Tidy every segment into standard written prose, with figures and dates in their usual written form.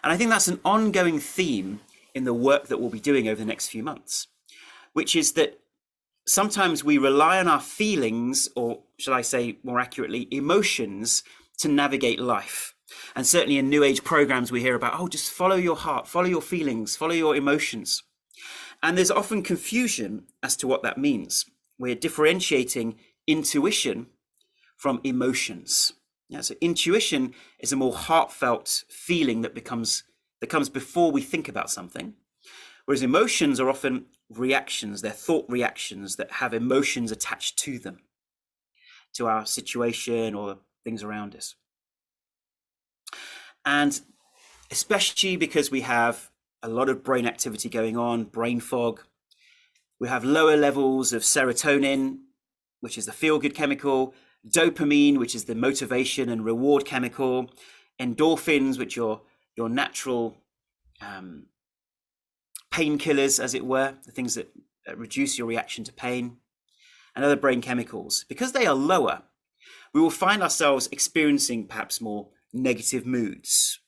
And I think that's an ongoing theme in the work that we'll be doing over the next few months, which is that sometimes we rely on our feelings, or shall I say more accurately, emotions, to navigate life. And certainly in New Age programs, we hear about, oh, just follow your heart, follow your feelings, follow your emotions. And there's often confusion as to what that means. We're differentiating intuition from emotions. Yeah, so intuition is a more heartfelt feeling that comes before we think about something, whereas emotions are often reactions. They're thought reactions that have emotions attached to them, to our situation or things around us. And especially because we have a lot of brain activity going on, brain fog, we have lower levels of serotonin, which is the feel-good chemical, dopamine, which is the motivation and reward chemical, endorphins, which are your natural painkillers, as it were, the things that reduce your reaction to pain, and other brain chemicals. Because they are lower, we will find ourselves experiencing perhaps more negative moods.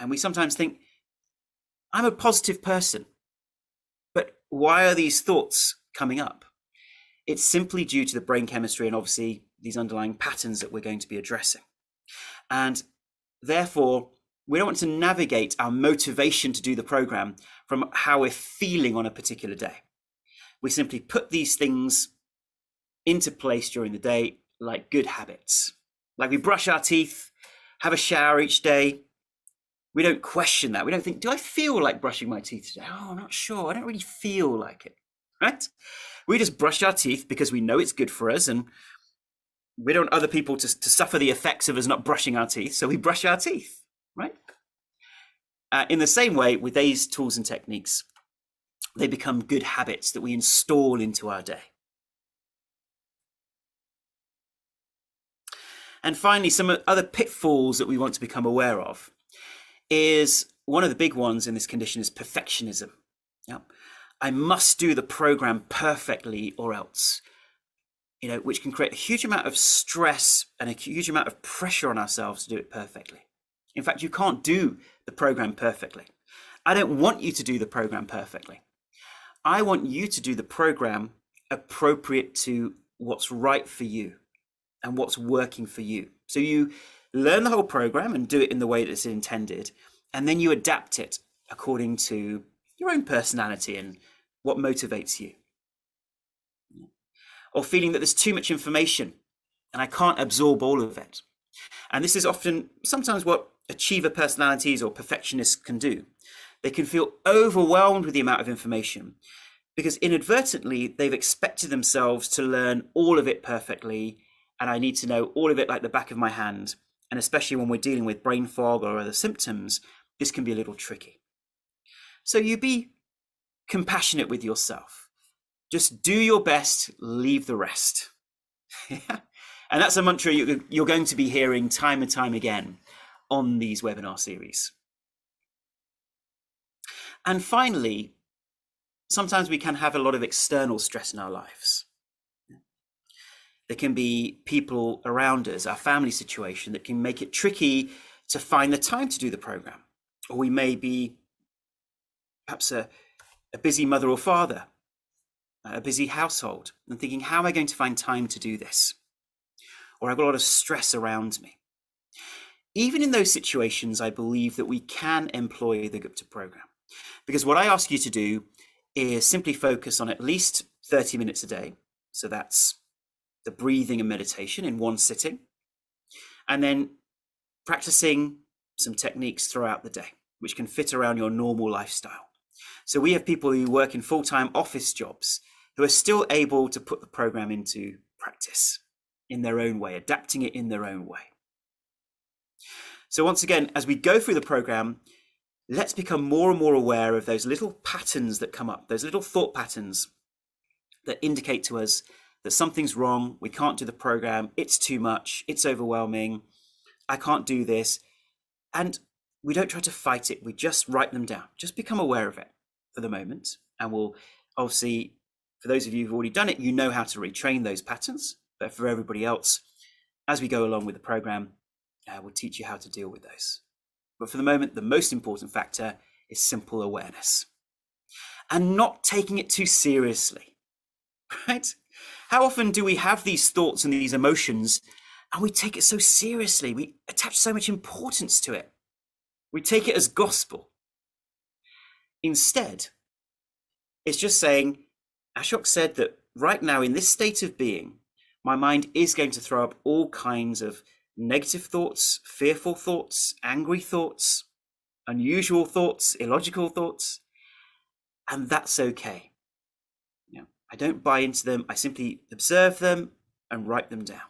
And we sometimes think, I'm a positive person, but why are these thoughts coming up? It's simply due to the brain chemistry and obviously these underlying patterns that we're going to be addressing. And therefore, we don't want to navigate our motivation to do the program from how we're feeling on a particular day. We simply put these things into place during the day like good habits. Like we brush our teeth, have a shower each day. We don't question that. We don't think, do I feel like brushing my teeth today? Oh, I'm not sure. I don't really feel like it, right? We just brush our teeth because we know it's good for us, and we don't want other people to suffer the effects of us not brushing our teeth, so we brush our teeth, right? In the same way, with these tools and techniques, they become good habits that we install into our day. And finally, some other pitfalls that we want to become aware of is, one of the big ones in this condition is perfectionism. Yeah. I must do the program perfectly or else, which can create a huge amount of stress and a huge amount of pressure on ourselves to do it perfectly. In fact, you can't do the program perfectly. I don't want you to do the program perfectly. I want you to do the program appropriate to what's right for you and what's working for you. So you learn the whole program and do it in the way that's intended, and then you adapt it according to your own personality and what motivates you. Or feeling that there's too much information and I can't absorb all of it. And this is sometimes what achiever personalities or perfectionists can do. They can feel overwhelmed with the amount of information because inadvertently they've expected themselves to learn all of it perfectly, and I need to know all of it like the back of my hand. And especially when we're dealing with brain fog or other symptoms, this can be a little tricky. So you be compassionate with yourself. Just do your best, leave the rest. And that's a mantra you're going to be hearing time and time again on these webinar series. And finally, sometimes we can have a lot of external stress in our lives. There can be people around us, our family situation, that can make it tricky to find the time to do the program. Or we may be perhaps a busy mother or father, a busy household, and thinking, how am I going to find time to do this? Or I've got a lot of stress around me. Even in those situations, I believe that we can employ the Gupta program. Because what I ask you to do is simply focus on at least 30 minutes a day. So that's the breathing and meditation in one sitting, and then practicing some techniques throughout the day, which can fit around your normal lifestyle. So we have people who work in full-time office jobs who are still able to put the program into practice in their own way, adapting it in their own way. So once again, as we go through the program, let's become more and more aware of those little patterns that come up, those little thought patterns that indicate to us that something's wrong, we can't do the program, it's too much, it's overwhelming, I can't do this. And we don't try to fight it, we just write them down. Just become aware of it for the moment. And we'll obviously, for those of you who've already done it, you know how to retrain those patterns. But for everybody else, as we go along with the program, we'll teach you how to deal with those. But for the moment, the most important factor is simple awareness and not taking it too seriously, right? How often do we have these thoughts and these emotions and we take it so seriously? We attach so much importance to it. We take it as gospel. Instead, it's just saying, Ashok said that right now in this state of being, my mind is going to throw up all kinds of negative thoughts, fearful thoughts, angry thoughts, unusual thoughts, illogical thoughts, and that's okay. I don't buy into them. I simply observe them and write them down.